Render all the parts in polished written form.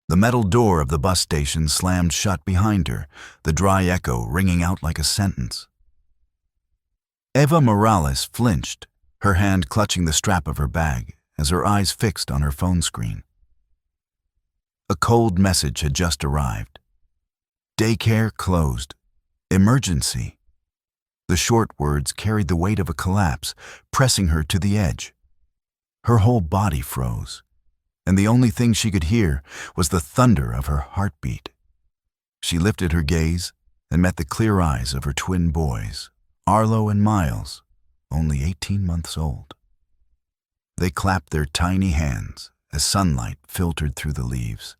The metal door of the bus station slammed shut behind her, the dry echo ringing out like a sentence. Eva Morales flinched, her hand clutching the strap of her bag as her eyes fixed on her phone screen. A cold message had just arrived. Daycare closed. Emergency. The short words carried the weight of a collapse, pressing her to the edge. Her whole body froze, and the only thing she could hear was the thunder of her heartbeat. She lifted her gaze and met the clear eyes of her twin boys, Arlo and Miles, only 18 months old. They clapped their tiny hands as sunlight filtered through the leaves,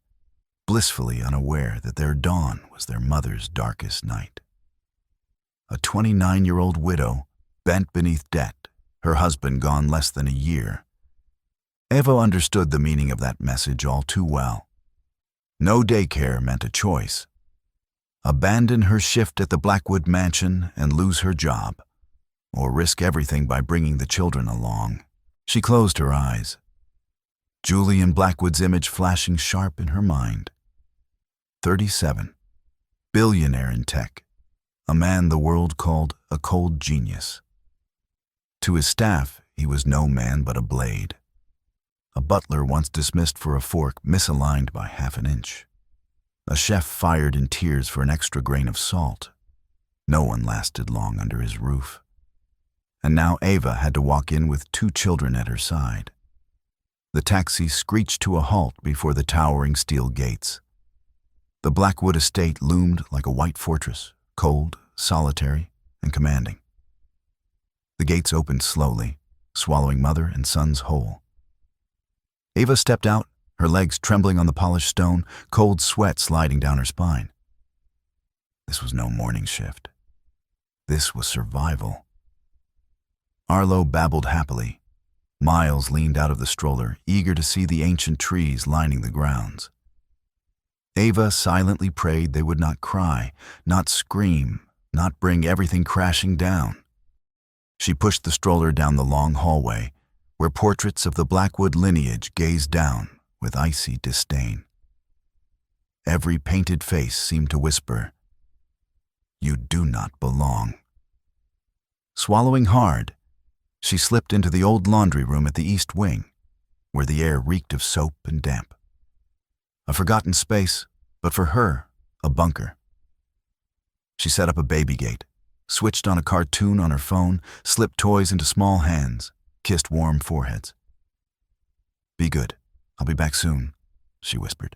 blissfully unaware that their dawn was their mother's darkest night. A 29-year-old widow, bent beneath debt, her husband gone less than a year. Eva understood the meaning of that message all too well. No daycare meant a choice. Abandon her shift at the Blackwood mansion and lose her job, or risk everything by bringing the children along. She closed her eyes, Julian Blackwood's image flashing sharp in her mind. 37, billionaire in tech, a man the world called a cold genius. To his staff, he was no man but a blade. A butler once dismissed for a fork misaligned by half an inch. A chef fired in tears for an extra grain of salt. No one lasted long under his roof. And now Eva had to walk in with 2 children at her side. The taxi screeched to a halt before the towering steel gates. The Blackwood estate loomed like a white fortress, cold, solitary, and commanding. The gates opened slowly, swallowing mother and sons whole. Eva stepped out, her legs trembling on the polished stone, cold sweat sliding down her spine. This was no morning shift. This was survival. Arlo babbled happily. Miles leaned out of the stroller, eager to see the ancient trees lining the grounds. Eva silently prayed they would not cry, not scream, not bring everything crashing down. She pushed the stroller down the long hallway, where portraits of the Blackwood lineage gazed down with icy disdain. Every painted face seemed to whisper, "You do not belong." Swallowing hard, she slipped into the old laundry room at the east wing, where the air reeked of soap and damp. A forgotten space, but for her, a bunker. She set up a baby gate, switched on a cartoon on her phone, slipped toys into small hands, kissed warm foreheads. "Be good. I'll be back soon," she whispered,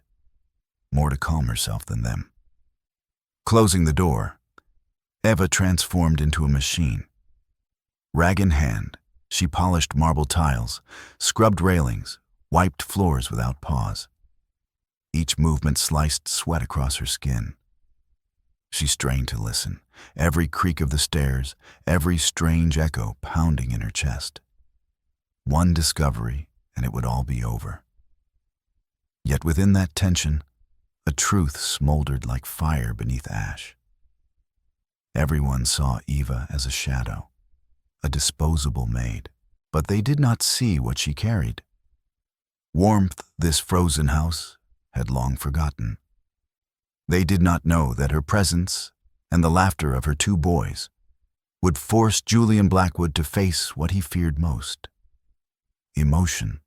more to calm herself than them. Closing the door, Eva transformed into a machine. Rag in hand, she polished marble tiles, scrubbed railings, wiped floors without pause. Each movement sliced sweat across her skin. She strained to listen, every creak of the stairs, every strange echo pounding in her chest. One discovery, and it would all be over. Yet within that tension, a truth smoldered like fire beneath ash. Everyone saw Eva as a shadow, a disposable maid, but they did not see what she carried. Warmth this frozen house had long forgotten. They did not know that her presence and the laughter of her 2 boys would force Julian Blackwood to face what he feared most: emotion.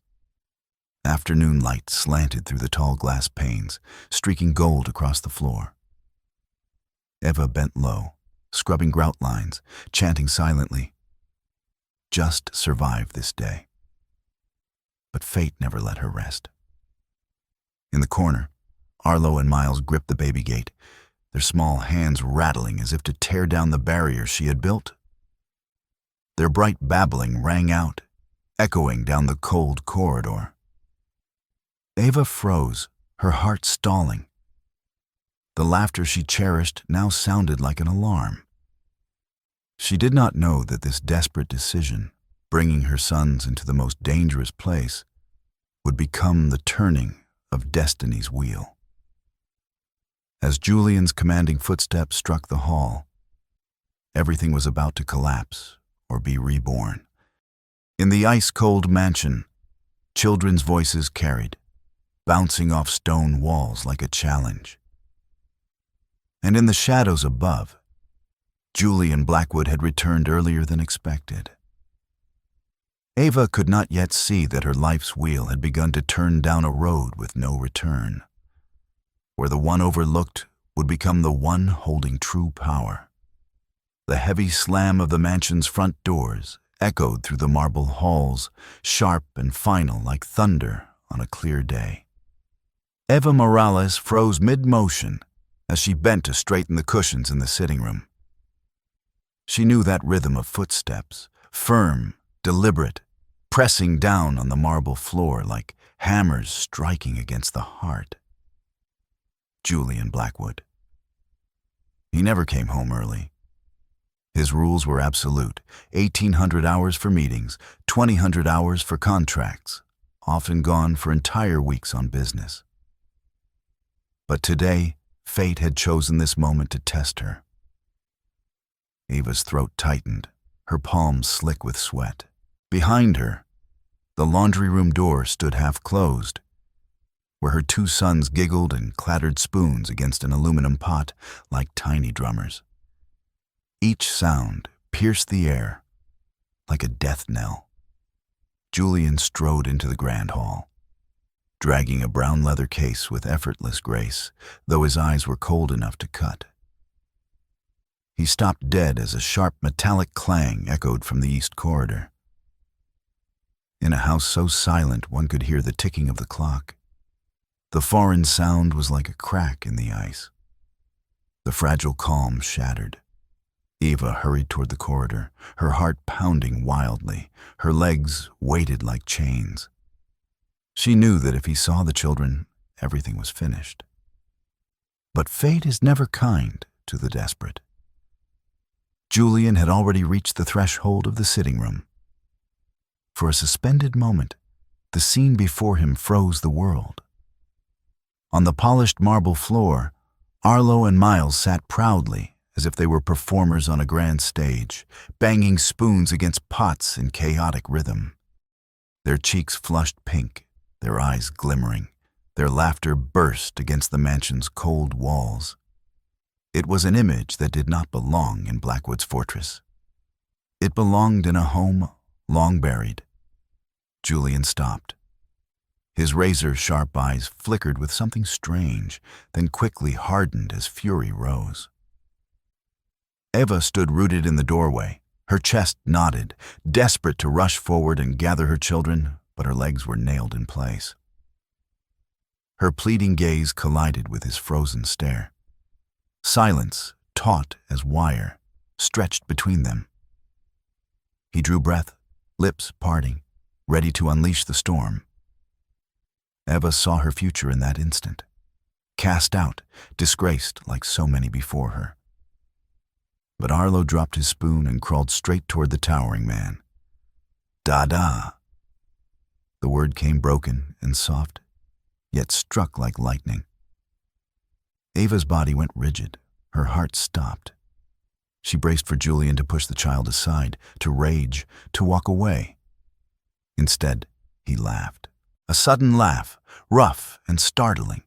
Afternoon light slanted through the tall glass panes, streaking gold across the floor. Eva bent low, scrubbing grout lines, chanting silently, "Just survive this day." But fate never let her rest. In the corner, Arlo and Miles gripped the baby gate, their small hands rattling as if to tear down the barrier she had built. Their bright babbling rang out, echoing down the cold corridor. Eva froze, her heart stalling. The laughter she cherished now sounded like an alarm. She did not know that this desperate decision, bringing her sons into the most dangerous place, would become the turning of destiny's wheel. As Julian's commanding footsteps struck the hall, everything was about to collapse or be reborn. In the ice-cold mansion, children's voices carried, bouncing off stone walls like a challenge. And in the shadows above, Julian Blackwood had returned earlier than expected. Ava could not yet see that her life's wheel had begun to turn down a road with no return, where the one overlooked would become the one holding true power. The heavy slam of the mansion's front doors echoed through the marble halls, sharp and final like thunder on a clear day. Eva Morales froze mid-motion as she bent to straighten the cushions in the sitting room. She knew that rhythm of footsteps, firm, deliberate, pressing down on the marble floor like hammers striking against the heart. Julian Blackwood. He never came home early. His rules were absolute: 1,800 hours for meetings, 2,000 hours for contracts, often gone for entire weeks on business. But today, fate had chosen this moment to test her. Ava's throat tightened, her palms slick with sweat. Behind her, the laundry room door stood half closed, where her two sons giggled and clattered spoons against an aluminum pot like tiny drummers. Each sound pierced the air like a death knell. Julian strode into the grand hall, dragging a brown leather case with effortless grace, though his eyes were cold enough to cut. He stopped dead as a sharp metallic clang echoed from the east corridor. In a house so silent one could hear the ticking of the clock. The foreign sound was like a crack in the ice. The fragile calm shattered. Eva hurried toward the corridor, her heart pounding wildly, her legs weighted like chains. She knew that if he saw the children, everything was finished. But fate is never kind to the desperate. Julian had already reached the threshold of the sitting room. For a suspended moment, the scene before him froze the world. On the polished marble floor, Arlo and Miles sat proudly, as if they were performers on a grand stage, banging spoons against pots in chaotic rhythm. Their cheeks flushed pink, their eyes glimmering, their laughter burst against the mansion's cold walls. It was an image that did not belong in Blackwood's fortress. It belonged in a home long buried. Julian stopped. His razor-sharp eyes flickered with something strange, then quickly hardened as fury rose. Eva stood rooted in the doorway, her chest knotted, desperate to rush forward and gather her children, but her legs were nailed in place. Her pleading gaze collided with his frozen stare. Silence, taut as wire, stretched between them. He drew breath, lips parting, ready to unleash the storm. Eva saw her future in that instant, cast out, disgraced like so many before her. But Arlo dropped his spoon and crawled straight toward the towering man. "Da-da." The word came broken and soft, yet struck like lightning. Ava's body went rigid, her heart stopped. She braced for Julian to push the child aside, to rage, to walk away. Instead, he laughed. A sudden laugh, rough and startling,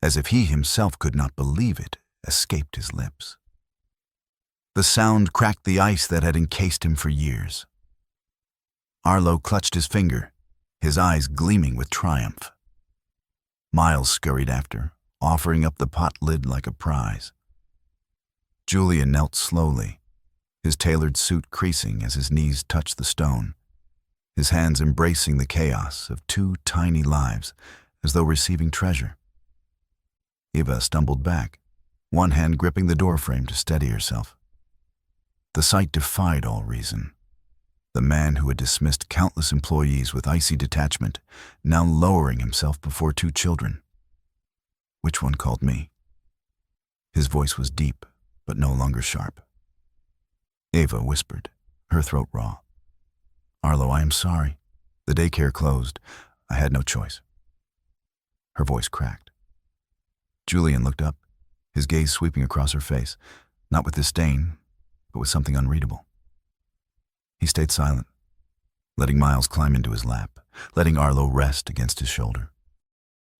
as if he himself could not believe it, escaped his lips. The sound cracked the ice that had encased him for years. Arlo clutched his finger, his eyes gleaming with triumph. Miles scurried after, offering up the pot lid like a prize. Julian knelt slowly, his tailored suit creasing as his knees touched the stone, his hands embracing the chaos of two tiny lives as though receiving treasure. Eva stumbled back, one hand gripping the doorframe to steady herself. The sight defied all reason. The man who had dismissed countless employees with icy detachment, now lowering himself before two children. "Which one called me?" His voice was deep, but no longer sharp. Eva whispered, her throat raw. "Arlo, I am sorry. The daycare closed. I had no choice." Her voice cracked. Julian looked up, his gaze sweeping across her face, not with disdain, but with something unreadable. He stayed silent, letting Miles climb into his lap, letting Arlo rest against his shoulder.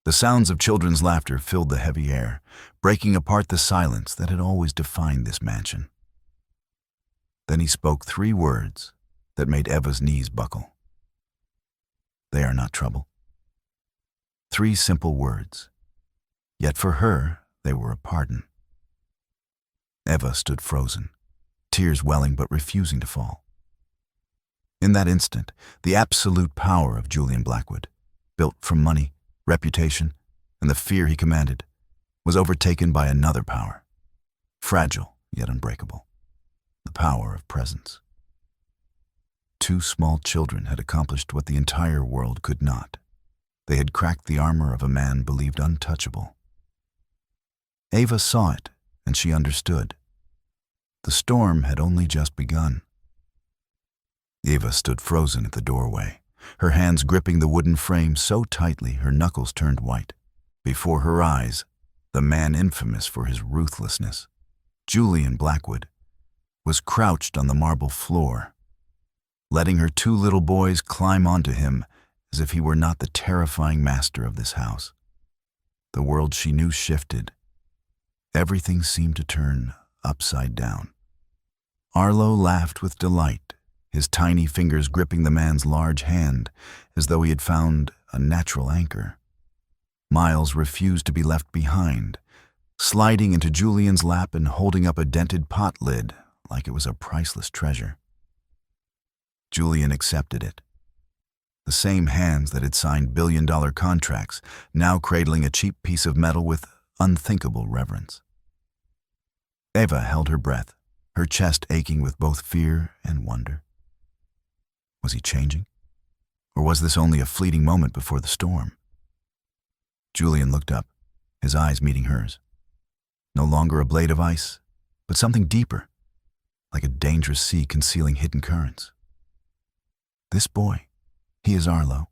The sounds of children's laughter filled the heavy air, breaking apart the silence that had always defined this mansion. Then he spoke 3 words that made Eva's knees buckle. "They are not trouble." 3 simple words, yet for her they were a pardon. Eva stood frozen, tears welling but refusing to fall. In that instant, the absolute power of Julian Blackwood, built from money, reputation, and the fear he commanded, was overtaken by another power, fragile yet unbreakable, the power of presence. 2 small children had accomplished what the entire world could not. They had cracked the armor of a man believed untouchable. Eva saw it, and she understood. The storm had only just begun. Eva stood frozen at the doorway, her hands gripping the wooden frame so tightly her knuckles turned white. Before her eyes, the man infamous for his ruthlessness, Julian Blackwood, was crouched on the marble floor, letting her 2 little boys climb onto him as if he were not the terrifying master of this house. The world she knew shifted. Everything seemed to turn upside down. Arlo laughed with delight, his tiny fingers gripping the man's large hand as though he had found a natural anchor. Miles refused to be left behind, sliding into Julian's lap and holding up a dented pot lid like it was a priceless treasure. Julian accepted it. The same hands that had signed billion-dollar contracts, now cradling a cheap piece of metal with unthinkable reverence. Eva held her breath, her chest aching with both fear and wonder. Was he changing? Or was this only a fleeting moment before the storm? Julian looked up, his eyes meeting hers. No longer a blade of ice, but something deeper, like a dangerous sea concealing hidden currents. This boy, he is Arlo.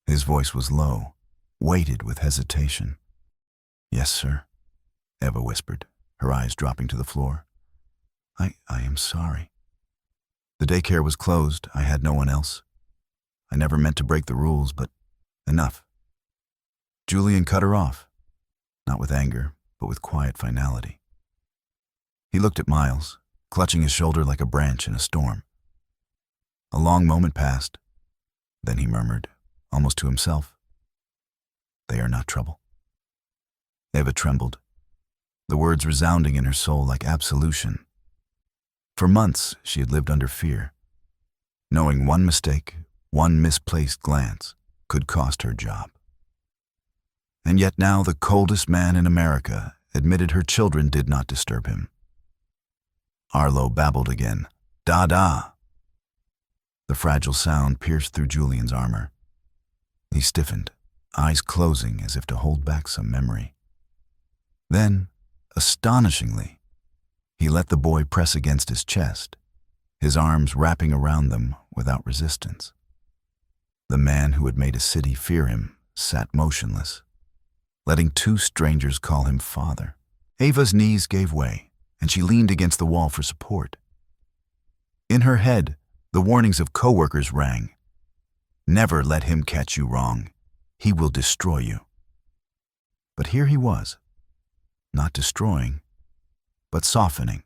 His voice was low, weighted with hesitation. "Yes, sir," Eva whispered, her eyes dropping to the floor. I am sorry. The daycare was closed. I had no one else. I never meant to break the rules, but enough." Julian cut her off, not with anger, but with quiet finality. He looked at Miles, clutching his shoulder like a branch in a storm. A long moment passed. Then he murmured, almost to himself, "They are not trouble." Eva trembled, the words resounding in her soul like absolution. For months she had lived under fear, knowing one mistake, one misplaced glance, could cost her job. And yet now the coldest man in America admitted her children did not disturb him. Arlo babbled again, "Da-da." The fragile sound pierced through Julian's armor. He stiffened, eyes closing as if to hold back some memory. Then, astonishingly, he let the boy press against his chest, his arms wrapping around them without resistance. The man who had made a city fear him sat motionless, letting 2 strangers call him father. Eva's knees gave way, and she leaned against the wall for support. In her head, the warnings of coworkers rang. "Never let him catch you wrong. He will destroy you." But here he was, not destroying, but softening.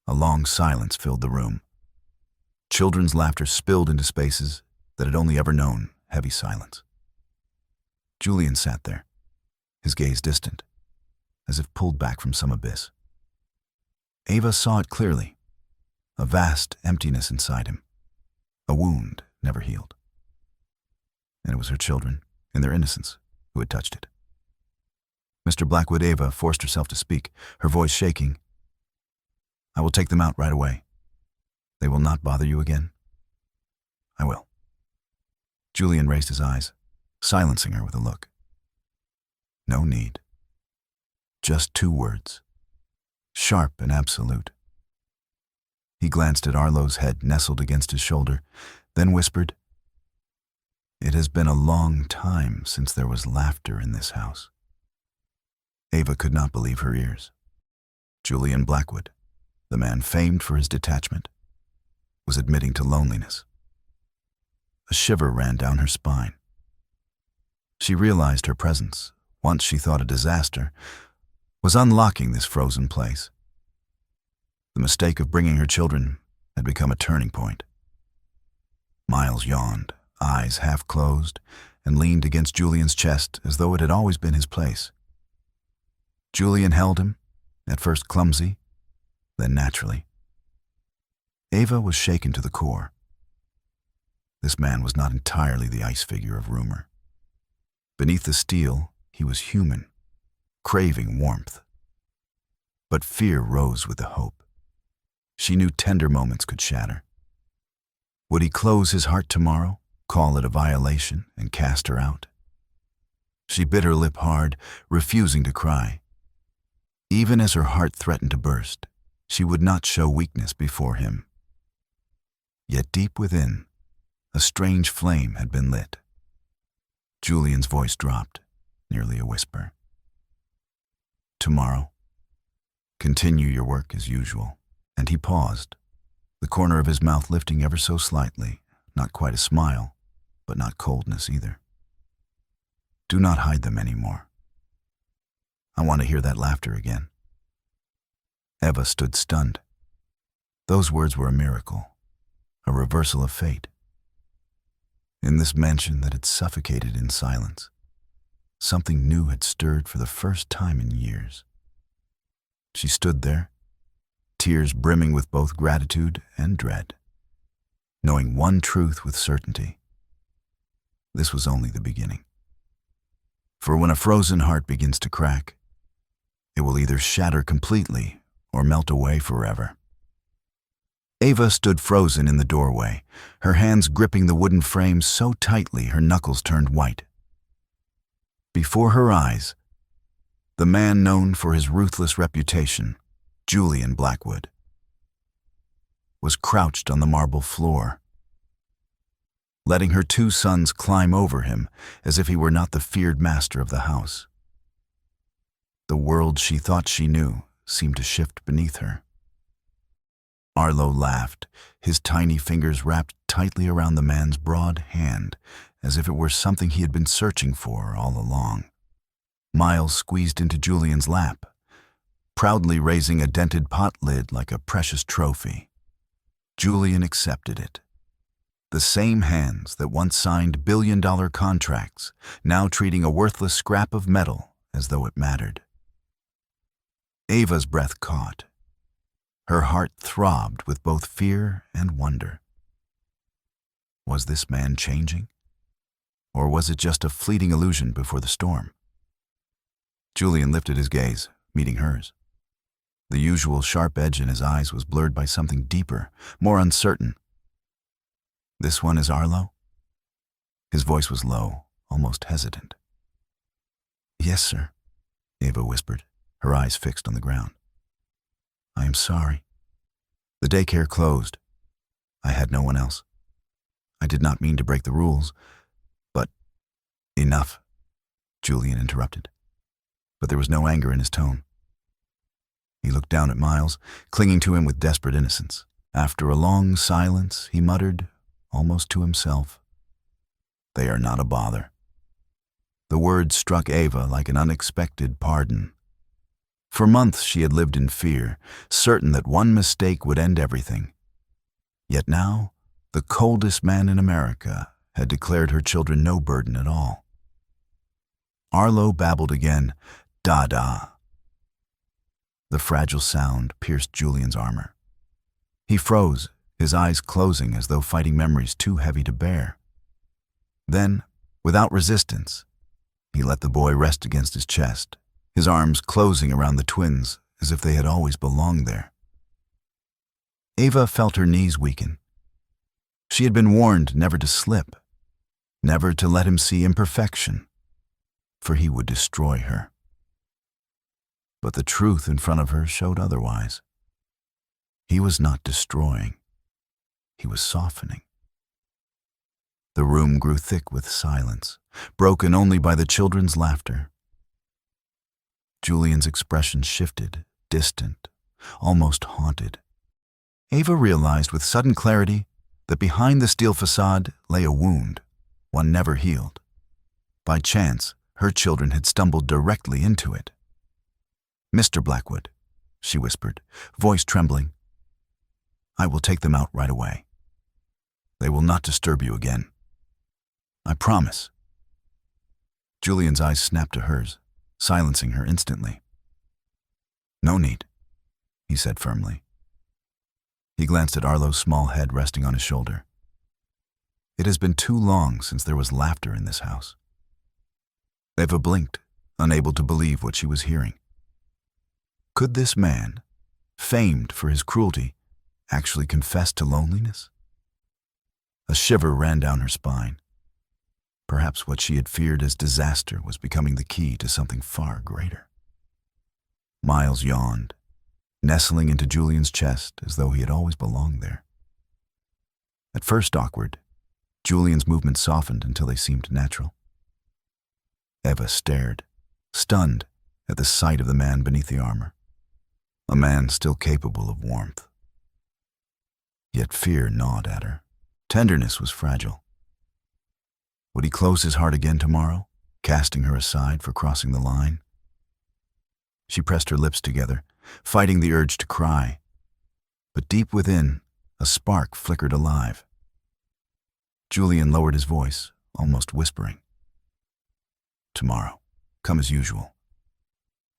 A long silence filled the room. Children's laughter spilled into spaces that had only ever known heavy silence. Julian sat there, his gaze distant, as if pulled back from some abyss. Eva saw it clearly, a vast emptiness inside him, a wound never healed. And it was her children, in their innocence, who had touched it. Mr. Blackwood, Eva forced herself to speak, her voice shaking. "I will take them out right away. They will not bother you again?" "I will." Julian raised his eyes, silencing her with a look. No need. Just 2 words, sharp and absolute. He glanced at Arlo's head nestled against his shoulder, then whispered, "It has been a long time since there was laughter in this house." Eva could not believe her ears. Julian Blackwood, the man famed for his detachment, was admitting to loneliness. A shiver ran down her spine. She realized her presence, once she thought a disaster, was unlocking this frozen place. The mistake of bringing her children had become a turning point. Miles yawned, eyes half closed, and leaned against Julian's chest as though it had always been his place. Julian held him, at first clumsy, then naturally. Ava was shaken to the core. This man was not entirely the ice figure of rumor. Beneath the steel, he was human, craving warmth. But fear rose with the hope. She knew tender moments could shatter. Would he close his heart tomorrow, call it a violation, and cast her out? She bit her lip hard, refusing to cry. Even as her heart threatened to burst, she would not show weakness before him. Yet deep within, a strange flame had been lit. Julian's voice dropped, nearly a whisper. Tomorrow, continue your work as usual. And he paused, the corner of his mouth lifting ever so slightly, not quite a smile, but not coldness either. Do not hide them anymore. I want to hear that laughter again. Eva stood stunned. Those words were a miracle, a reversal of fate. In this mansion that had suffocated in silence, something new had stirred for the first time in years. She stood there, tears brimming with both gratitude and dread, knowing one truth with certainty. This was only the beginning. For when a frozen heart begins to crack, it will either shatter completely or melt away forever. Ava stood frozen in the doorway, her hands gripping the wooden frame so tightly her knuckles turned white. Before her eyes, the man known for his ruthless reputation, Julian Blackwood, was crouched on the marble floor, letting her two sons climb over him as if he were not the feared master of the house. The world she thought she knew seemed to shift beneath her. Arlo laughed, his tiny fingers wrapped tightly around the man's broad hand, as if it were something he had been searching for all along. Miles squeezed into Julian's lap, proudly raising a dented pot lid like a precious trophy. Julian accepted it. The same hands that once signed billion-dollar contracts, now treating a worthless scrap of metal as though it mattered. Ava's breath caught. Her heart throbbed with both fear and wonder. Was this man changing? Or was it just a fleeting illusion before the storm? Julian lifted his gaze, meeting hers. The usual sharp edge in his eyes was blurred by something deeper, more uncertain. This one is Arlo? His voice was low, almost hesitant. Yes, sir, Ava whispered, her eyes fixed on the ground. I am sorry. The daycare closed. I had no one else. I did not mean to break the rules, but... Enough, Julian interrupted. But there was no anger in his tone. He looked down at Miles, clinging to him with desperate innocence. After a long silence, he muttered, almost to himself, "They are not a bother." The words struck Ava like an unexpected pardon. For months she had lived in fear, certain that one mistake would end everything. Yet now, the coldest man in America had declared her children no burden at all. Arlo babbled again, "Da-da." The fragile sound pierced Julian's armor. He froze, his eyes closing as though fighting memories too heavy to bear. Then, without resistance, he let the boy rest against his chest, his arms closing around the twins as if they had always belonged there. Ava felt her knees weaken. She had been warned never to slip, never to let him see imperfection, for he would destroy her. But the truth in front of her showed otherwise. He was not destroying. He was softening. The room grew thick with silence, broken only by the children's laughter. Julian's expression shifted, distant, almost haunted. Ava realized with sudden clarity that behind the steel facade lay a wound, one never healed. By chance, her children had stumbled directly into it. "Mr. Blackwood," she whispered, voice trembling, "I will take them out right away. They will not disturb you again. I promise." Julian's eyes snapped to hers, silencing her instantly. "No need," he said firmly. He glanced at Arlo's small head resting on his shoulder. It has been too long since there was laughter in this house. Eva blinked, unable to believe what she was hearing. Could this man, famed for his cruelty, actually confess to loneliness? A shiver ran down her spine. Perhaps what she had feared as disaster was becoming the key to something far greater. Miles yawned, nestling into Julian's chest as though he had always belonged there. At first awkward, Julian's movements softened until they seemed natural. Eva stared, stunned at the sight of the man beneath the armor, a man still capable of warmth. Yet fear gnawed at her. Tenderness was fragile. Would he close his heart again tomorrow, casting her aside for crossing the line? She pressed her lips together, fighting the urge to cry. But deep within, a spark flickered alive. Julian lowered his voice, almost whispering. "Tomorrow, come as usual."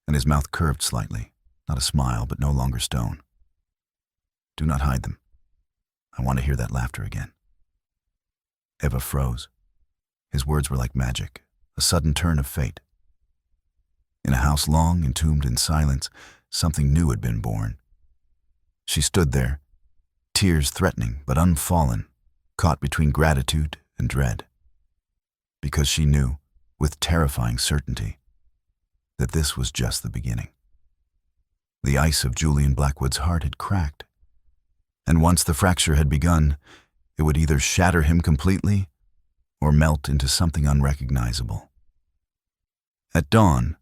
And his mouth curved slightly, not a smile, but no longer stone. "Do not hide them. I want to hear that laughter again." Eva froze. His words were like magic, a sudden turn of fate. In a house long entombed in silence, something new had been born. She stood there, tears threatening but unfallen, caught between gratitude and dread. Because she knew, with terrifying certainty, that this was just the beginning. The ice of Julian Blackwood's heart had cracked, and once the fracture had begun, it would either shatter him completely or melt into something unrecognizable. At dawn,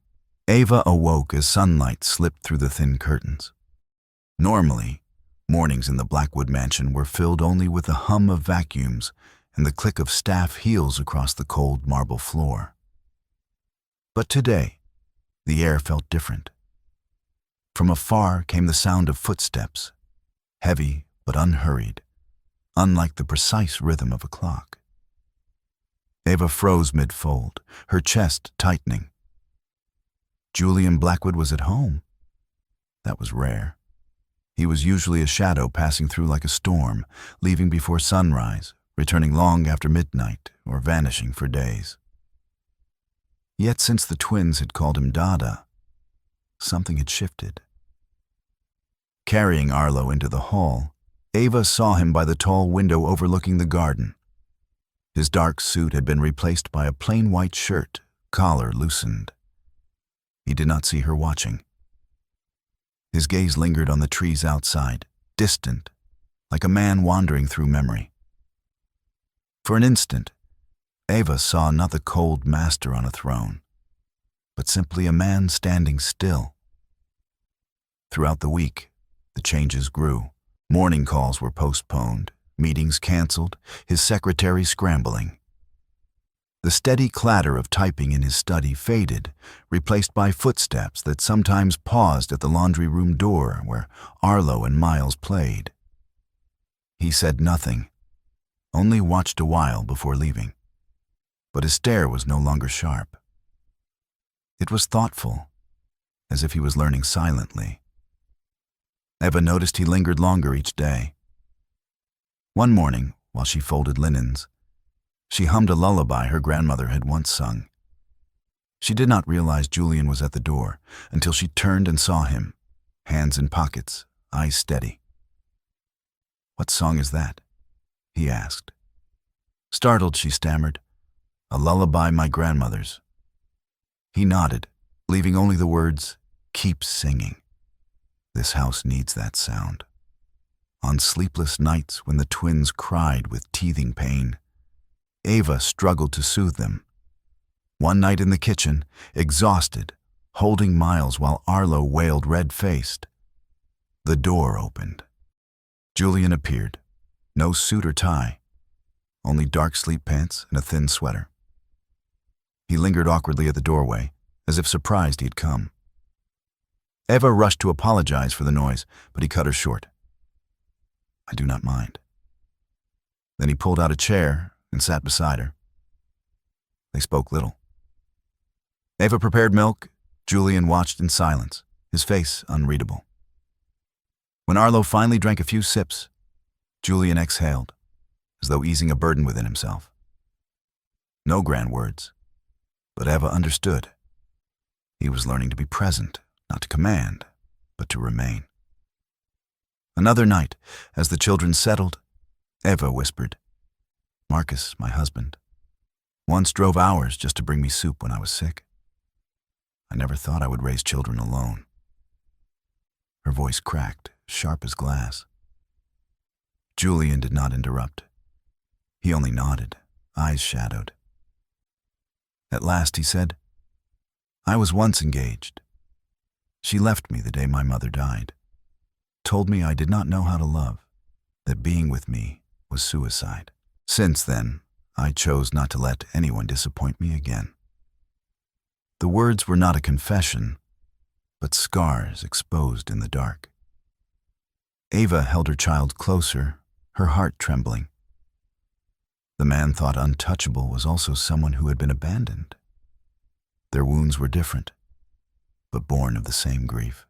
Eva awoke as sunlight slipped through the thin curtains. Normally, mornings in the Blackwood mansion were filled only with the hum of vacuums and the click of staff heels across the cold marble floor. But today, the air felt different. From afar came the sound of footsteps, heavy but unhurried, unlike the precise rhythm of a clock. Eva froze mid-fold, her chest tightening. Julian Blackwood was at home. That was rare. He was usually a shadow passing through like a storm, leaving before sunrise, returning long after midnight, or vanishing for days. Yet since the twins had called him Dada, something had shifted. Carrying Arlo into the hall, Eva saw him by the tall window overlooking the garden. His dark suit had been replaced by a plain white shirt, collar loosened. He did not see her watching. His gaze lingered on the trees outside, distant, like a man wandering through memory. For an instant, Eva saw not the cold master on a throne, but simply a man standing still. Throughout the week, the changes grew. Morning calls were postponed, meetings canceled, his secretary scrambling. The steady clatter of typing in his study faded, replaced by footsteps that sometimes paused at the laundry room door where Arlo and Miles played. He said nothing, only watched a while before leaving. But his stare was no longer sharp. It was thoughtful, as if he was learning silently. Eva noticed he lingered longer each day. One morning, while she folded linens, she hummed a lullaby her grandmother had once sung. She did not realize Julian was at the door until she turned and saw him, hands in pockets, eyes steady. "What song is that?" he asked. Startled, she stammered, "A lullaby my grandmother's." He nodded, leaving only the words, "Keep singing. This house needs that sound." On sleepless nights when the twins cried with teething pain, Eva struggled to soothe them. One night in the kitchen, exhausted, holding Miles while Arlo wailed red-faced, the door opened. Julian appeared, no suit or tie, only dark sleep pants and a thin sweater. He lingered awkwardly at the doorway, as if surprised he'd come. Eva rushed to apologize for the noise, but he cut her short. "I do not mind." Then he pulled out a chair and sat beside her. They spoke little. Eva prepared milk. Julian watched in silence, his face unreadable. When Arlo finally drank a few sips, Julian exhaled, as though easing a burden within himself. No grand words, but Eva understood. He was learning to be present, not to command, but to remain. Another night, as the children settled, Eva whispered, "Marcus, my husband, once drove hours just to bring me soup when I was sick. I never thought I would raise children alone." Her voice cracked, sharp as glass. Julian did not interrupt. He only nodded, eyes shadowed. At last he said, "I was once engaged. She left me the day my mother died, told me I did not know how to love, that being with me was suicide. Since then, I chose not to let anyone disappoint me again." The words were not a confession, but scars exposed in the dark. Eva held her child closer, her heart trembling. The man thought untouchable was also someone who had been abandoned. Their wounds were different, but born of the same grief.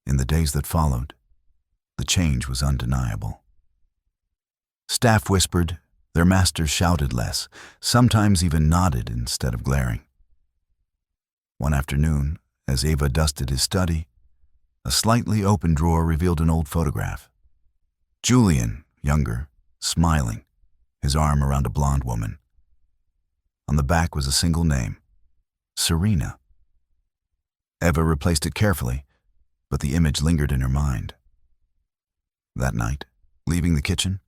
In the days that followed, the change was undeniable. Staff whispered, their masters shouted less, sometimes even nodded instead of glaring. One afternoon, as Eva dusted his study, a slightly open drawer revealed an old photograph. Julian, younger, smiling, his arm around a blonde woman. On the back was a single name, Serena. Eva replaced it carefully, but the image lingered in her mind. That night, leaving the kitchen,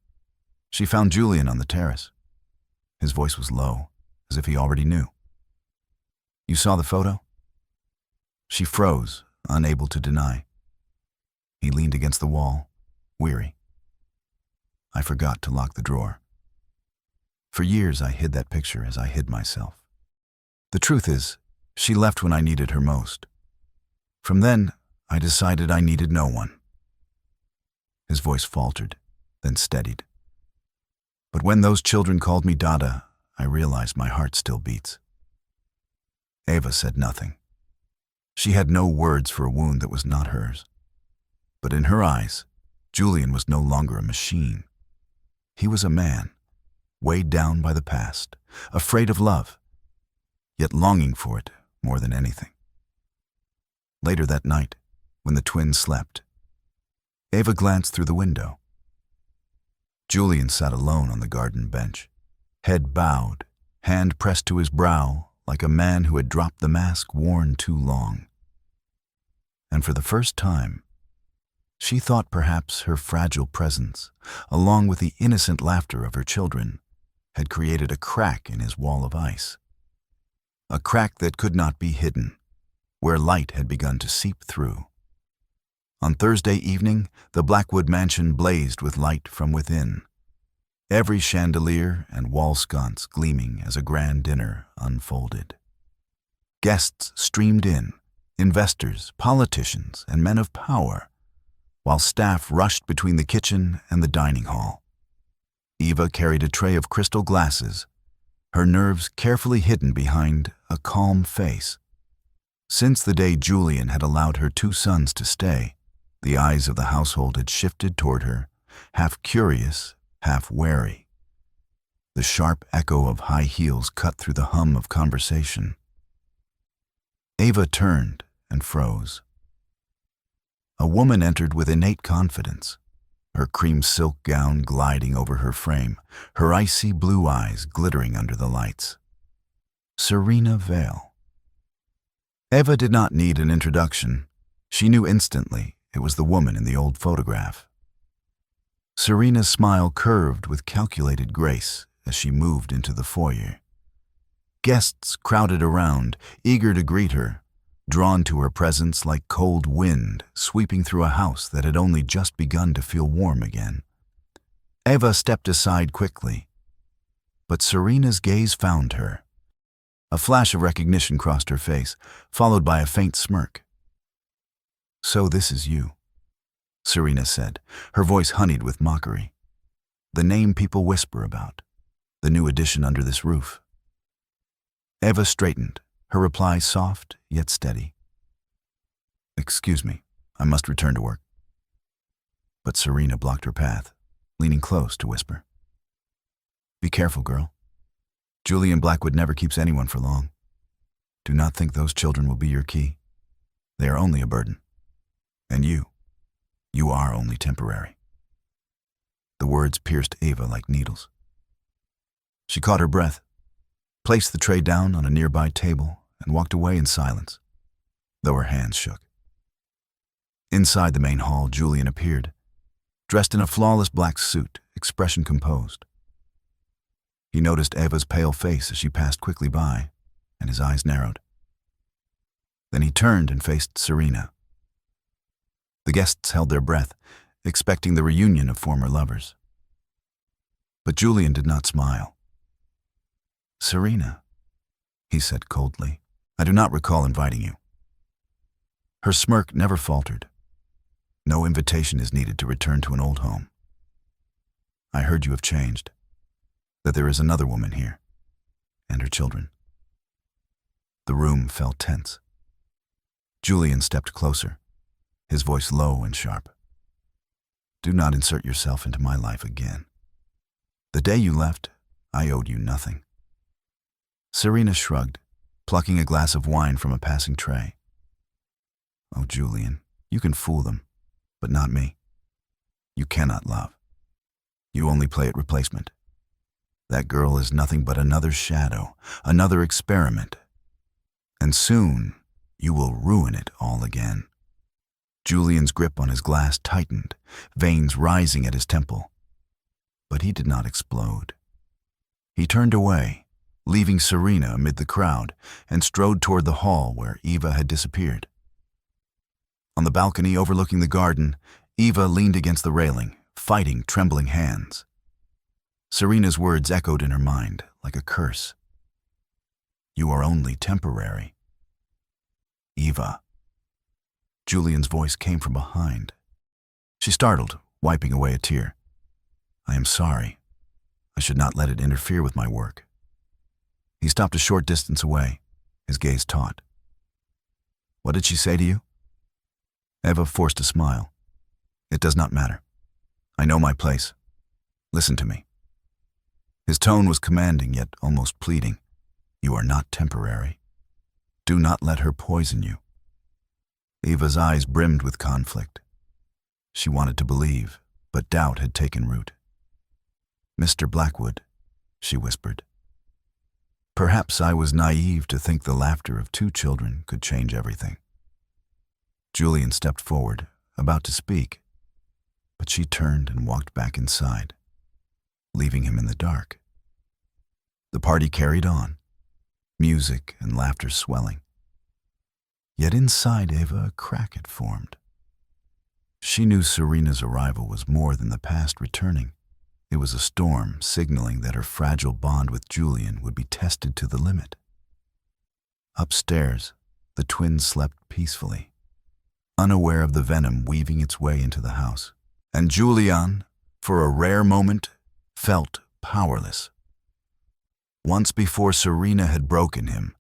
she found Julian on the terrace. His voice was low, as if he already knew. "You saw the photo?" She froze, unable to deny. He leaned against the wall, weary. "I forgot to lock the drawer. For years I hid that picture as I hid myself. The truth is, she left when I needed her most. From then, I decided I needed no one." His voice faltered, then steadied. "But when those children called me Dada, I realized my heart still beats." Eva said nothing. She had no words for a wound that was not hers. But in her eyes, Julian was no longer a machine. He was a man, weighed down by the past, afraid of love, yet longing for it more than anything. Later that night, when the twins slept, Eva glanced through the window. Julian sat alone on the garden bench, head bowed, hand pressed to his brow, like a man who had dropped the mask worn too long. And for the first time, she thought perhaps her fragile presence, along with the innocent laughter of her children, had created a crack in his wall of ice. A crack that could not be hidden, where light had begun to seep through. On Thursday evening, the Blackwood mansion blazed with light from within, every chandelier and wall sconce gleaming as a grand dinner unfolded. Guests streamed in, investors, politicians, and men of power, while staff rushed between the kitchen and the dining hall. Eva carried a tray of crystal glasses, her nerves carefully hidden behind a calm face. Since the day Julian had allowed her 2 sons to stay, the eyes of the household had shifted toward her, half curious, half wary. The sharp echo of high heels cut through the hum of conversation. Eva turned and froze. A woman entered with innate confidence, her cream silk gown gliding over her frame, her icy blue eyes glittering under the lights. Serena Vale. Eva did not need an introduction. She knew instantly it was the woman in the old photograph. Serena's smile curved with calculated grace as she moved into the foyer. Guests crowded around, eager to greet her, drawn to her presence like cold wind sweeping through a house that had only just begun to feel warm again. Eva stepped aside quickly, but Serena's gaze found her. A flash of recognition crossed her face, followed by a faint smirk. "So this is you," Serena said, her voice honeyed with mockery. "The name people whisper about. The new addition under this roof." Eva straightened, her reply soft yet steady. "Excuse me, I must return to work." But Serena blocked her path, leaning close to whisper, "Be careful, girl. Julian Blackwood never keeps anyone for long. Do not think those children will be your key. They are only a burden. And you are only temporary." The words pierced Eva like needles. She caught her breath, placed the tray down on a nearby table, and walked away in silence, though her hands shook. Inside the main hall, Julian appeared, dressed in a flawless black suit, expression composed. He noticed Eva's pale face as she passed quickly by, and his eyes narrowed. Then he turned and faced Serena. The guests held their breath, expecting the reunion of former lovers. But Julian did not smile. "Serena," he said coldly, "I do not recall inviting you." Her smirk never faltered. "No invitation is needed to return to an old home. I heard you have changed, that there is another woman here, and her children." The room felt tense. Julian stepped closer, his voice low and sharp. "Do not insert yourself into my life again. The day you left, I owed you nothing." Serena shrugged, plucking a glass of wine from a passing tray. "Oh, Julian, you can fool them, but not me. You cannot love. You only play at replacement. That girl is nothing but another shadow, another experiment. And soon, you will ruin it all again." Julian's grip on his glass tightened, veins rising at his temple. But he did not explode. He turned away, leaving Serena amid the crowd, and strode toward the hall where Eva had disappeared. On the balcony overlooking the garden, Eva leaned against the railing, fighting trembling hands. Serena's words echoed in her mind like a curse. "You are only temporary." "Eva." Julian's voice came from behind. She startled, wiping away a tear. "I am sorry. I should not let it interfere with my work." He stopped a short distance away, his gaze taut. "What did she say to you?" Eva forced a smile. "It does not matter. I know my place. Listen to me." His tone was commanding, yet almost pleading. "You are not temporary. Do not let her poison you." Eva's eyes brimmed with conflict. She wanted to believe, but doubt had taken root. "Mr. Blackwood," she whispered. "Perhaps I was naive to think the laughter of 2 children could change everything." Julian stepped forward, about to speak, but she turned and walked back inside, leaving him in the dark. The party carried on, music and laughter swelling. Yet inside Eva a crack had formed. She knew Serena's arrival was more than the past returning. It was a storm signaling that her fragile bond with Julian would be tested to the limit. Upstairs, the twins slept peacefully, unaware of the venom weaving its way into the house. And Julian, for a rare moment, felt powerless. Once before Serena had broken him,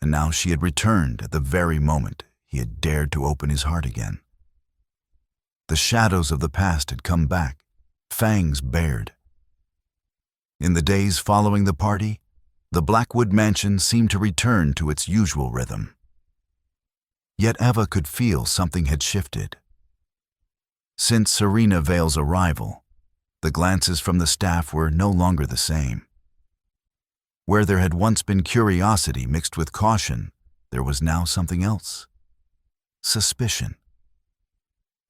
and now she had returned at the very moment he had dared to open his heart again. The shadows of the past had come back, fangs bared. In the days following the party, the Blackwood mansion seemed to return to its usual rhythm. Yet Eva could feel something had shifted. Since Serena Vale's arrival, the glances from the staff were no longer the same. Where there had once been curiosity mixed with caution, there was now something else. Suspicion.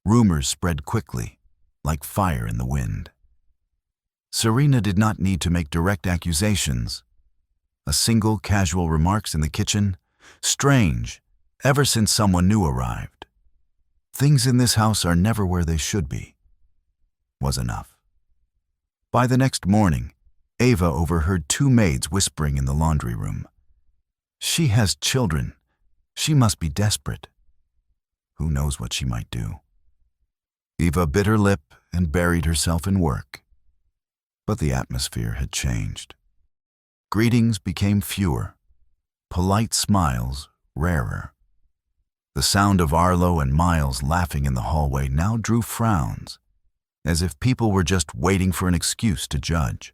Rumors spread quickly, like fire in the wind. Serena did not need to make direct accusations. A single casual remarks in the kitchen, "Strange, ever since someone new arrived. Things in this house are never where they should be," was enough. By the next morning, Eva overheard 2 maids whispering in the laundry room. She has children. She must be desperate. Who knows what she might do? Eva bit her lip and buried herself in work. But the atmosphere had changed. Greetings became fewer, polite smiles rarer. The sound of Arlo and Miles laughing in the hallway now drew frowns, as if people were just waiting for an excuse to judge.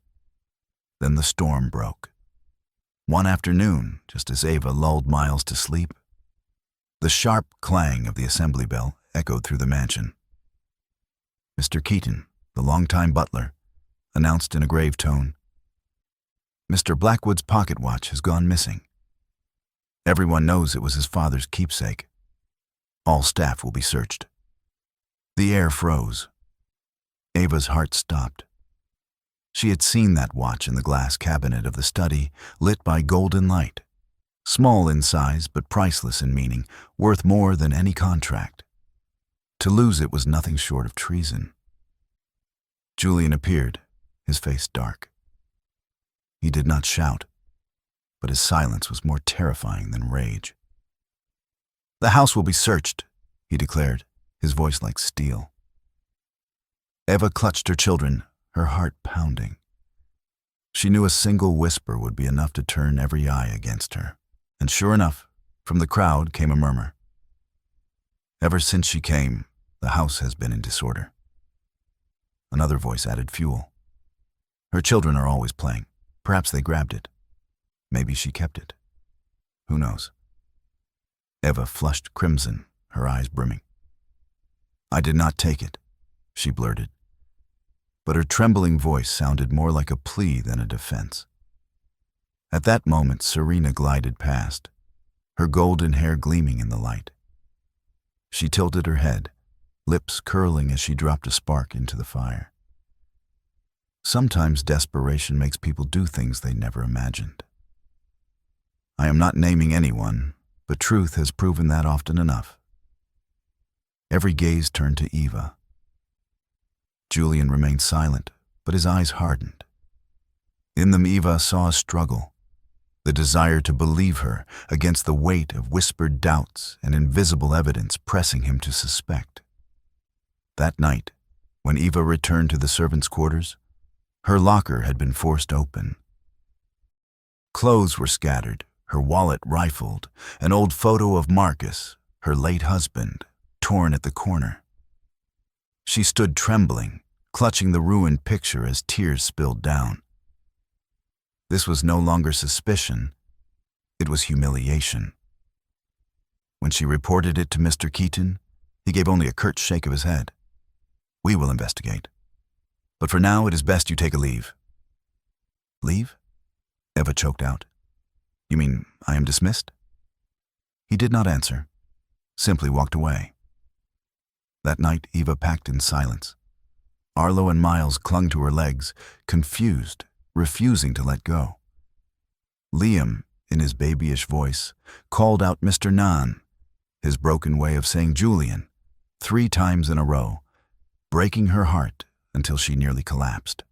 Then the storm broke. One afternoon, just as Eva lulled Miles to sleep, the sharp clang of the assembly bell echoed through the mansion. Mr. Keaton, the longtime butler, announced in a grave tone, "Mr. Blackwood's pocket watch has gone missing. Everyone knows it was his father's keepsake. All staff will be searched." The air froze. Ava's heart stopped. She had seen that watch in the glass cabinet of the study, lit by golden light, small in size but priceless in meaning, worth more than any contract. To lose it was nothing short of treason. Julian appeared, his face dark. He did not shout, but his silence was more terrifying than rage. "The house will be searched," he declared, his voice like steel. Eva clutched her children, her heart pounding. She knew a single whisper would be enough to turn every eye against her, and sure enough, from the crowd came a murmur. "Ever since she came, the house has been in disorder." Another voice added fuel. "Her children are always playing. Perhaps they grabbed it. Maybe she kept it. Who knows?" Eva flushed crimson, her eyes brimming. "I did not take it," she blurted. But her trembling voice sounded more like a plea than a defense. At that moment, Serena glided past, her golden hair gleaming in the light. She tilted her head, lips curling as she dropped a spark into the fire. Sometimes desperation makes people do things they never imagined. I am not naming anyone, but truth has proven that often enough. Every gaze turned to Eva. Julian remained silent, but his eyes hardened. In them Eva saw a struggle, the desire to believe her against the weight of whispered doubts and invisible evidence pressing him to suspect. That night, when Eva returned to the servants' quarters, her locker had been forced open. Clothes were scattered, her wallet rifled, an old photo of Marcus, her late husband, torn at the corner. She stood trembling, clutching the ruined picture as tears spilled down. This was no longer suspicion, it was humiliation. When she reported it to Mr. Keaton, he gave only a curt shake of his head. "We will investigate. But for now, it is best you take a leave." "Leave?" Eva choked out. "You mean I am dismissed?" He did not answer, simply walked away. That night, Eva packed in silence. Arlo and Miles clung to her legs, confused, refusing to let go. Liam, in his babyish voice, called out Mr. Nan, his broken way of saying Julian, 3 times in a row, breaking her heart until she nearly collapsed.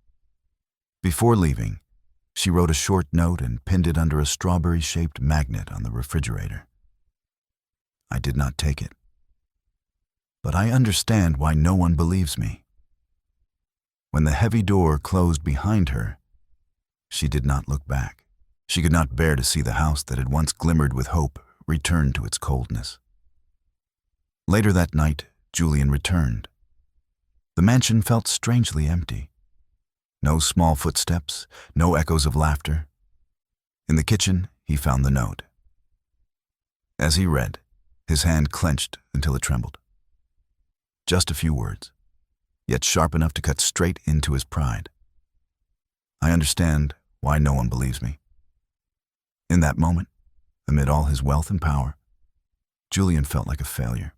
Before leaving, she wrote a short note and pinned it under a strawberry-shaped magnet on the refrigerator. "I did not take it. But I understand why no one believes me." When the heavy door closed behind her, she did not look back. She could not bear to see the house that had once glimmered with hope return to its coldness. Later that night, Julian returned. The mansion felt strangely empty. No small footsteps, no echoes of laughter. In the kitchen, he found the note. As he read, his hand clenched until it trembled. Just a few words, yet sharp enough to cut straight into his pride. "I understand why no one believes me." In that moment, amid all his wealth and power, Julian felt like a failure.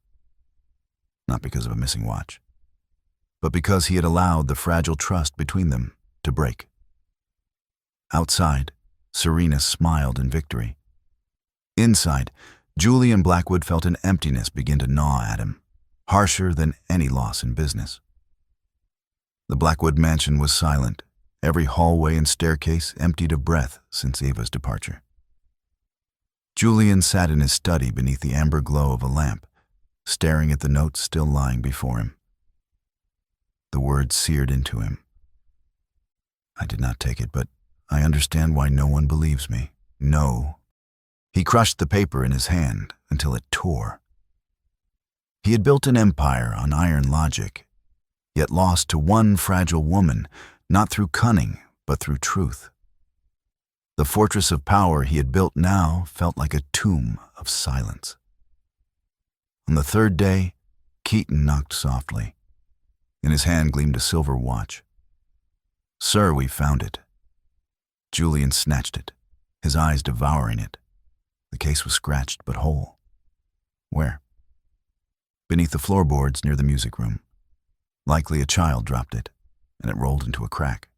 Not because of a missing watch, but because he had allowed the fragile trust between them to break. Outside, Serena smiled in victory. Inside, Julian Blackwood felt an emptiness begin to gnaw at him, harsher than any loss in business. The Blackwood mansion was silent, every hallway and staircase emptied of breath since Eva's departure. Julian sat in his study beneath the amber glow of a lamp, staring at the note still lying before him. The words seared into him. I did not take it, but I understand why no one believes me. No. He crushed the paper in his hand until it tore. He had built an empire on iron logic, yet lost to one fragile woman, not through cunning, but through truth. The fortress of power he had built now felt like a tomb of silence. On the third day, Keaton knocked softly. In his hand gleamed a silver watch. "Sir, we found it." Julian snatched it, his eyes devouring it. The case was scratched but whole. Where? Beneath the floorboards near the music room. Likely a child dropped it, and it rolled into a crack.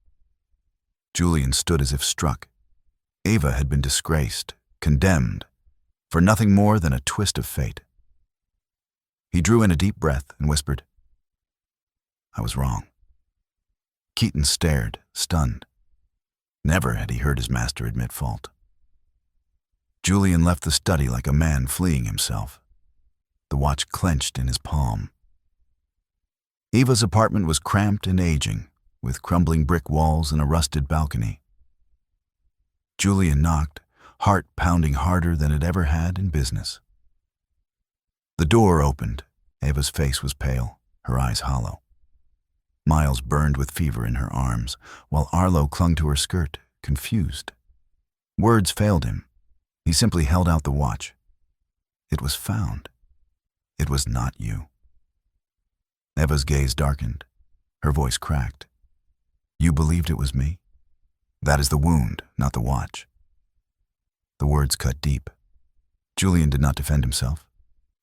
Julian stood as if struck. Ava had been disgraced, condemned, for nothing more than a twist of fate. He drew in a deep breath and whispered, "I was wrong." Keaton stared, stunned. Never had he heard his master admit fault. Julian left the study like a man fleeing himself, the watch clenched in his palm. Ava's apartment was cramped and aging, with crumbling brick walls and a rusted balcony. Julian knocked, heart pounding harder than it ever had in business. The door opened. Ava's face was pale, her eyes hollow. Miles burned with fever in her arms, while Arlo clung to her skirt, confused. Words failed him. He simply held out the watch. It was found. It was not you. Ava's gaze darkened. Her voice cracked. You believed it was me? That is the wound, not the watch. The words cut deep. Julian did not defend himself.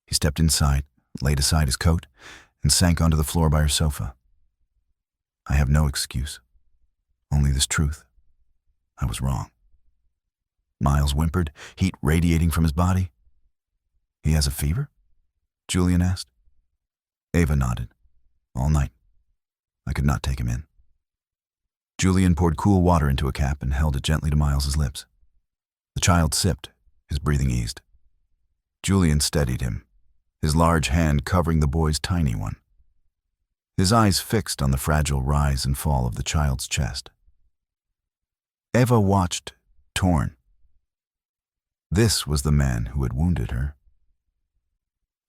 He stepped inside, laid aside his coat, and sank onto the floor by her sofa. I have no excuse. Only this truth. I was wrong. Miles whimpered, heat radiating from his body. He has a fever? Julian asked. Ava nodded. All night. I could not take him in. Julian poured cool water into a cap and held it gently to Miles's lips. The child sipped, his breathing eased. Julian steadied him, his large hand covering the boy's tiny one. His eyes fixed on the fragile rise and fall of the child's chest. Ava watched, torn. This was the man who had wounded her.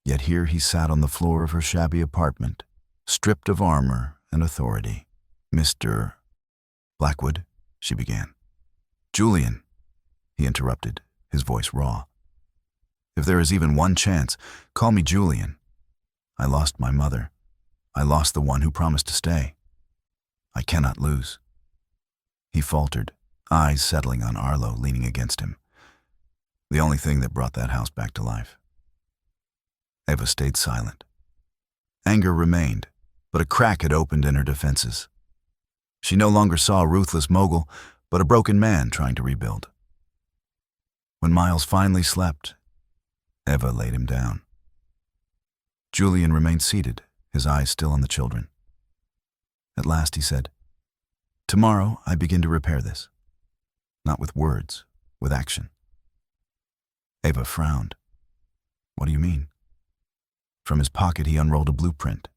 Yet here he sat on the floor of her shabby apartment, stripped of armor and authority. Mr. Blackwood, she began. Julian, he interrupted, his voice raw. If there is even one chance, call me Julian. I lost my mother. I lost the one who promised to stay. I cannot lose. He faltered, eyes settling on Arlo leaning against him. The only thing that brought that house back to life. Ava stayed silent. Anger remained, but a crack had opened in her defenses. She no longer saw a ruthless mogul, but a broken man trying to rebuild. When Miles finally slept, Ava laid him down. Julian remained seated, his eyes still on the children. At last he said, Tomorrow I begin to repair this. Not with words, with action. Ava frowned. What do you mean? From his pocket he unrolled a blueprint.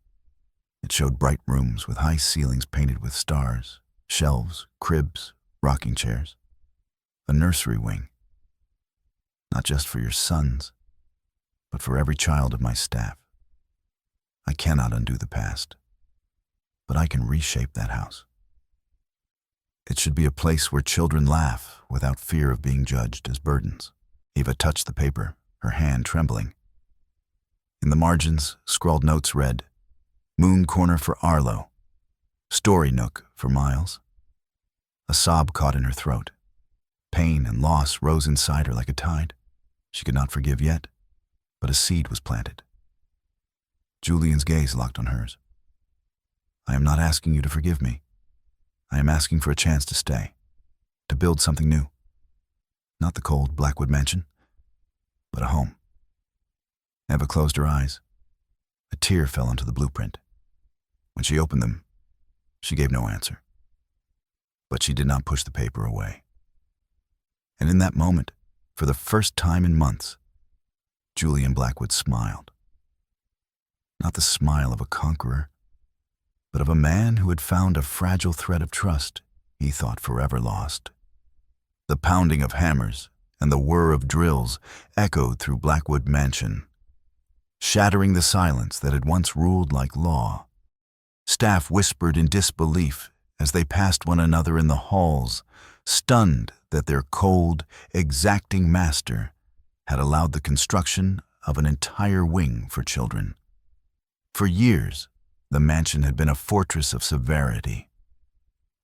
It showed bright rooms with high ceilings painted with stars, shelves, cribs, rocking chairs. A nursery wing. Not just for your sons, but for every child of my staff. I cannot undo the past, but I can reshape that house. It should be a place where children laugh without fear of being judged as burdens. Ava touched the paper, her hand trembling. In the margins, scrawled notes read, Moon Corner for Arlo, Story Nook for Miles. A sob caught in her throat. Pain and loss rose inside her like a tide. She could not forgive yet, but a seed was planted. Julian's gaze locked on hers. I am not asking you to forgive me. I am asking for a chance to stay, to build something new. Not the cold Blackwood mansion, but a home. Eva closed her eyes. A tear fell onto the blueprint. When she opened them, she gave no answer. But she did not push the paper away. And in that moment, For the first time in months, Julian Blackwood smiled. Not the smile of a conqueror, but of a man who had found a fragile thread of trust he thought forever lost. The pounding of hammers and the whir of drills echoed through Blackwood Mansion, shattering the silence that had once ruled like law. Staff whispered in disbelief as they passed one another in the halls, stunned that their cold, exacting master had allowed the construction of an entire wing for children. For years, the mansion had been a fortress of severity,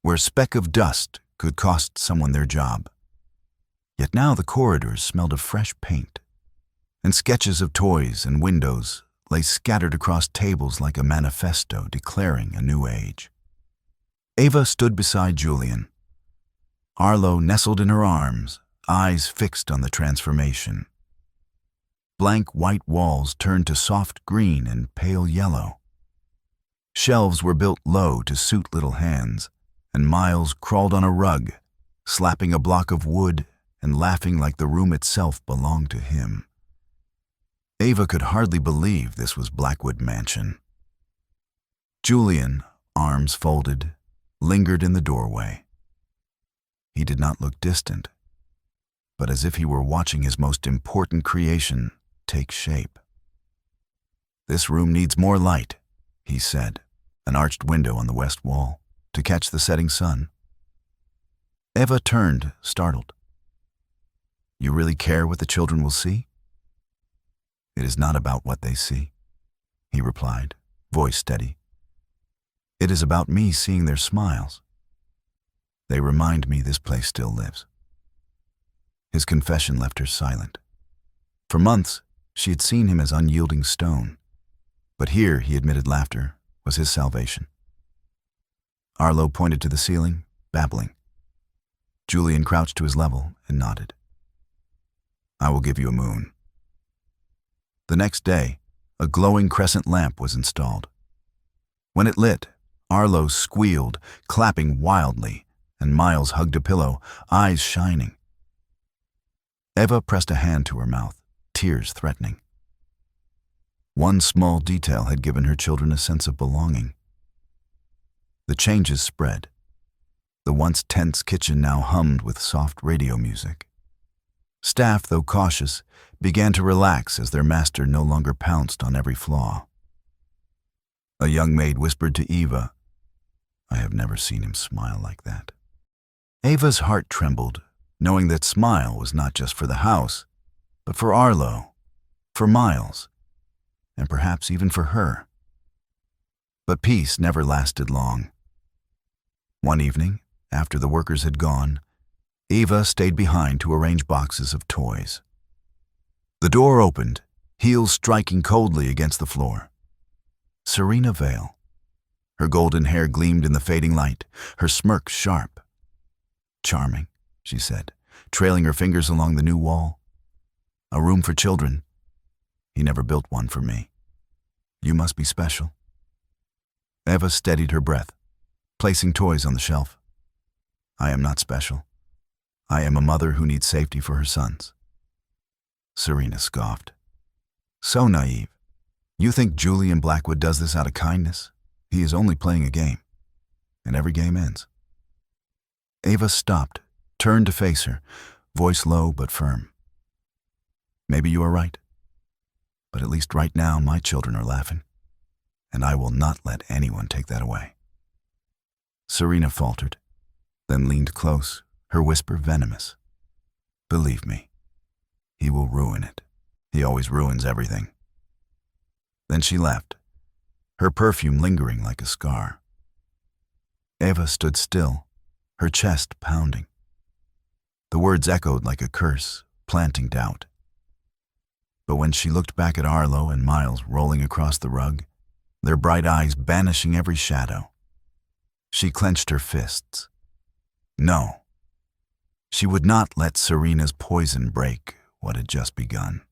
where a speck of dust could cost someone their job. Yet now the corridors smelled of fresh paint, and sketches of toys and windows lay scattered across tables like a manifesto declaring a new age. Ava stood beside Julian. Arlo nestled in her arms, eyes fixed on the transformation. Blank white walls turned to soft green and pale yellow. Shelves were built low to suit little hands, and Miles crawled on a rug, slapping a block of wood and laughing like the room itself belonged to him. Ava could hardly believe this was Blackwood Mansion. Julian, arms folded, lingered in the doorway. He did not look distant, but as if he were watching his most important creation take shape. "This room needs more light," he said, an arched window on the west wall, to catch the setting sun. Eva turned, startled. "You really care what the children will see?" "It is not about what they see," he replied, voice steady. "It is about me seeing their smiles. They remind me this place still lives." His confession left her silent. For months, she had seen him as unyielding stone, but here, he admitted, laughter was his salvation. Arlo pointed to the ceiling, babbling. Julian crouched to his level and nodded. "I will give you a moon." The next day, a glowing crescent lamp was installed. When it lit, Arlo squealed, clapping wildly, and Miles hugged a pillow, eyes shining. Eva pressed a hand to her mouth, tears threatening. One small detail had given her children a sense of belonging. The changes spread. The once tense kitchen now hummed with soft radio music. Staff, though cautious, began to relax as their master no longer pounced on every flaw. A young maid whispered to Eva, "I have never seen him smile like that." Ava's heart trembled, knowing that smile was not just for the house, but for Arlo, for Miles, and perhaps even for her. But peace never lasted long. One evening, after the workers had gone, Eva stayed behind to arrange boxes of toys. The door opened, heels striking coldly against the floor. Serena Vale. Her golden hair gleamed in the fading light, her smirk sharp. "Charming," she said, trailing her fingers along the new wall. "A room for children. He never built one for me. You must be special." Eva steadied her breath, placing toys on the shelf. "I am not special. I am a mother who needs safety for her sons." Serena scoffed. "So naive. You think Julian Blackwood does this out of kindness? He is only playing a game, and every game ends." Eva stopped, turned to face her, voice low but firm. "Maybe you are right. But at least right now my children are laughing, and I will not let anyone take that away." Serena faltered, then leaned close, her whisper venomous. "Believe me, he will ruin it. He always ruins everything." Then she left, her perfume lingering like a scar. Eva stood still, her chest pounding. The words echoed like a curse, planting doubt. But when she looked back at Arlo and Miles rolling across the rug, their bright eyes banishing every shadow, she clenched her fists. No. She would not let Serena's poison break what had just begun.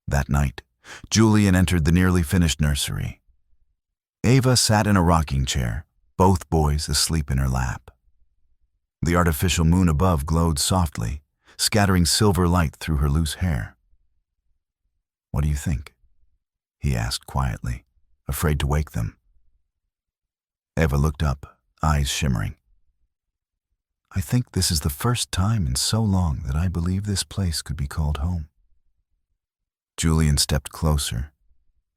That night, Julian entered the nearly finished nursery. Ava sat in a rocking chair, both boys asleep in her lap. The artificial moon above glowed softly, scattering silver light through her loose hair. "What do you think?" he asked quietly, afraid to wake them. Eva looked up, eyes shimmering. "I think this is the first time in so long that I believe this place could be called home." Julian stepped closer,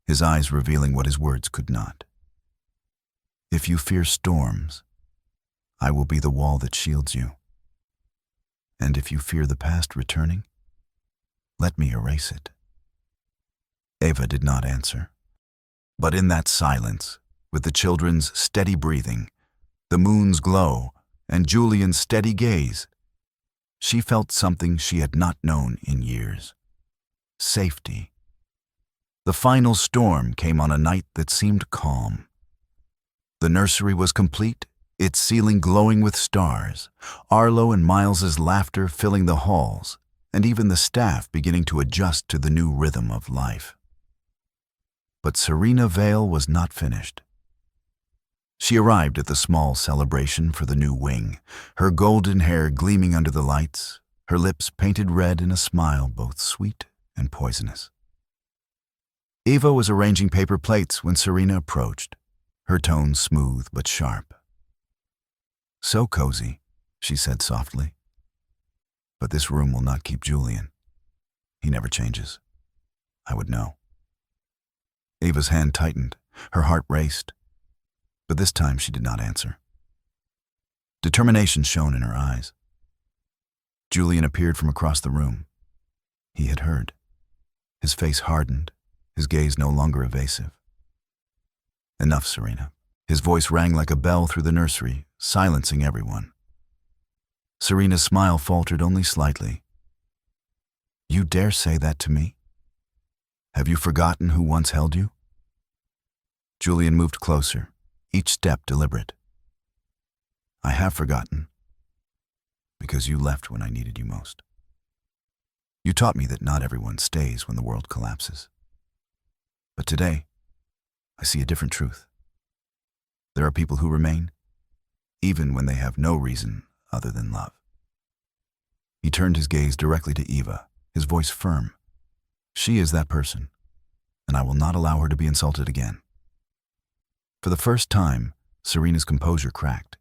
his eyes revealing what his words could not. "If you fear storms, I will be the wall that shields you. And if you fear the past returning, let me erase it." Eva did not answer. But in that silence, with the children's steady breathing, the moon's glow, and Julian's steady gaze, she felt something she had not known in years. Safety. The final storm came on a night that seemed calm. The nursery was complete, its ceiling glowing with stars, Arlo and Miles's laughter filling the halls, and even the staff beginning to adjust to the new rhythm of life. But Serena Vale was not finished. She arrived at the small celebration for the new wing, her golden hair gleaming under the lights, her lips painted red in a smile both sweet and poisonous. Eva was arranging paper plates when Serena approached, her tone smooth but sharp. "So cozy," she said softly. "But this room will not keep Julian. He never changes. I would know." Eva's hand tightened, her heart raced, but this time she did not answer. Determination shone in her eyes. Julian appeared from across the room. He had heard. His face hardened, his gaze no longer evasive. "Enough, Serena." His voice rang like a bell through the nursery, silencing everyone. Serena's smile faltered only slightly. "You dare say that to me? Have you forgotten who once held you?" Julian moved closer, each step deliberate. "I have forgotten, because you left when I needed you most. You taught me that not everyone stays when the world collapses. But today, I see a different truth. There are people who remain, even when they have no reason other than love." He turned his gaze directly to Eva, his voice firm. "She is that person, and I will not allow her to be insulted again." For the first time, Serena's composure cracked.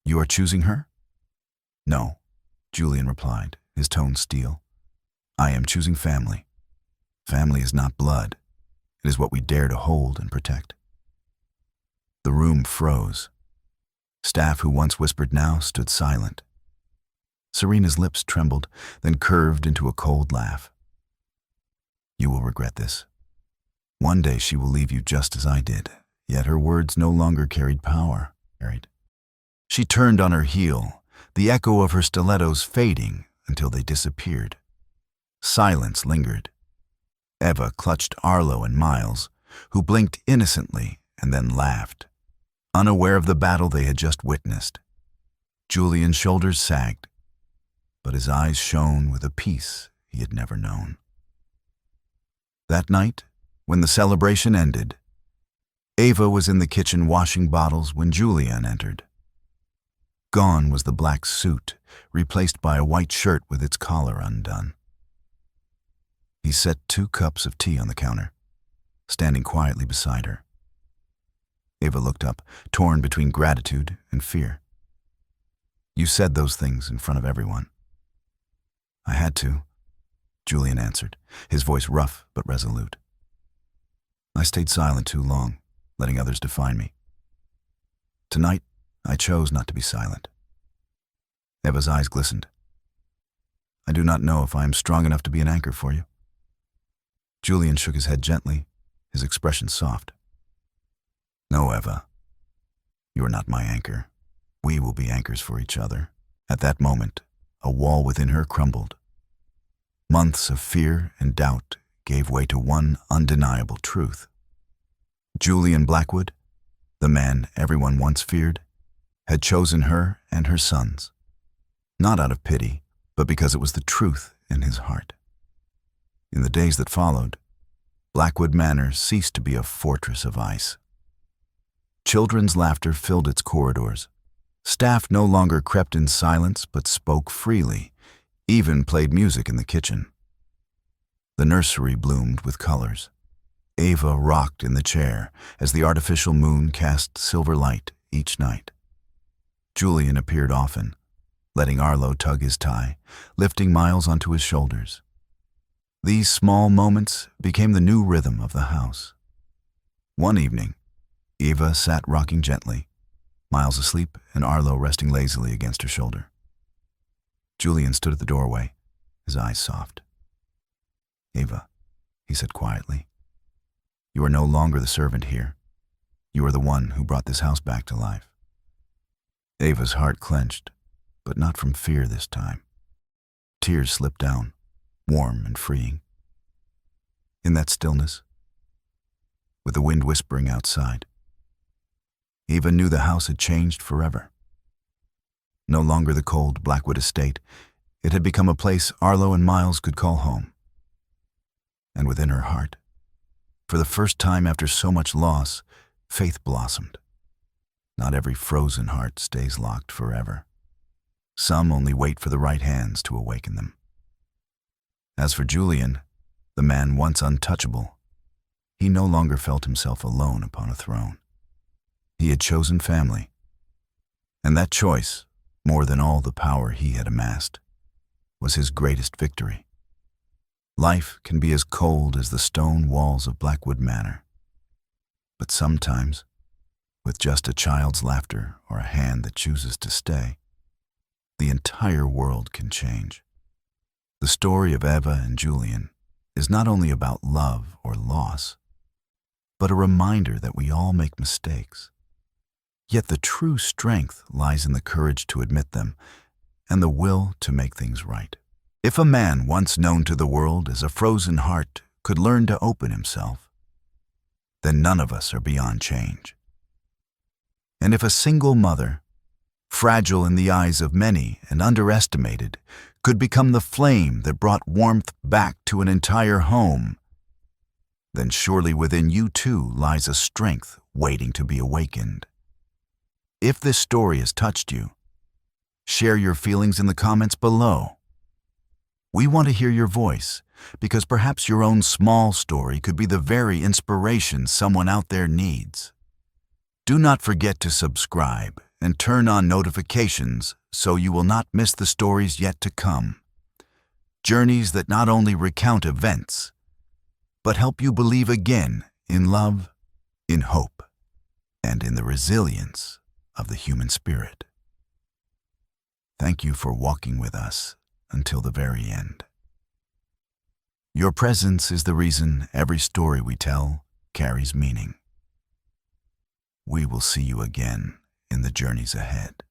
"You are choosing her?" "No," Julian replied, his tone steel. "I am choosing family. Family is not blood. It is what we dare to hold and protect." The room froze. Staff who once whispered now stood silent. Serena's lips trembled, then curved into a cold laugh. "You will regret this. One day she will leave you just as I did, yet her words no longer carried power." She turned on her heel, the echo of her stilettos fading until they disappeared. Silence lingered. Eva clutched Arlo and Miles, who blinked innocently and then laughed, unaware of the battle they had just witnessed. Julian's shoulders sagged, but his eyes shone with a peace he had never known. That night, when the celebration ended, Eva was in the kitchen washing bottles when Julian entered. Gone was the black suit, replaced by a white shirt with its collar undone. He set 2 cups of tea on the counter, standing quietly beside her. Eva looked up, torn between gratitude and fear. "You said those things in front of everyone." "I had to," Julian answered, his voice rough but resolute. "I stayed silent too long, letting others define me. Tonight, I chose not to be silent." Eva's eyes glistened. "I do not know if I am strong enough to be an anchor for you." Julian shook his head gently, his expression soft. "No, Eva. You are not my anchor. We will be anchors for each other." At that moment, a wall within her crumbled. Months of fear and doubt gave way to one undeniable truth. Julian Blackwood, the man everyone once feared, had chosen her and her sons, not out of pity, but because it was the truth in his heart. In the days that followed, Blackwood Manor ceased to be a fortress of ice. Children's laughter filled its corridors. Staff no longer crept in silence but spoke freely, Even played music in the kitchen. The nursery bloomed with colors. Ava rocked in the chair as the artificial moon cast silver light each night. Julian appeared often, letting Arlo tug his tie, lifting Miles onto his shoulders. These small moments became the new rhythm of the house. One evening, Eva sat rocking gently, Miles asleep and Arlo resting lazily against her shoulder. Julian stood at the doorway, his eyes soft. "Ava," he said quietly, "you are no longer the servant here. You are the one who brought this house back to life." Ava's heart clenched, but not from fear this time. Tears slipped down, warm and freeing. In that stillness, with the wind whispering outside, Eva knew the house had changed forever. No longer the cold Blackwood estate, it had become a place Arlo and Miles could call home. And within her heart, for the first time after so much loss, faith blossomed. Not every frozen heart stays locked forever. Some only wait for the right hands to awaken them. As for Julian, the man once untouchable, he no longer felt himself alone upon a throne. He had chosen family, and that choice, more than all the power he had amassed, was his greatest victory. Life can be as cold as the stone walls of Blackwood Manor, but sometimes, with just a child's laughter or a hand that chooses to stay, the entire world can change. The story of Eva and Julian is not only about love or loss, but a reminder that we all make mistakes. Yet the true strength lies in the courage to admit them and the will to make things right. If a man once known to the world as a frozen heart could learn to open himself, then none of us are beyond change. And if a single mother, fragile in the eyes of many and underestimated, could become the flame that brought warmth back to an entire home, then surely within you too lies a strength waiting to be awakened. If this story has touched you, share your feelings in the comments below. We want to hear your voice, because perhaps your own small story could be the very inspiration someone out there needs. Do not forget to subscribe and turn on notifications so you will not miss the stories yet to come. Journeys that not only recount events, but help you believe again in love, in hope, and in the resilience of the human spirit. Thank you for walking with us until the very end. Your presence is the reason every story we tell carries meaning. We will see you again in the journeys ahead.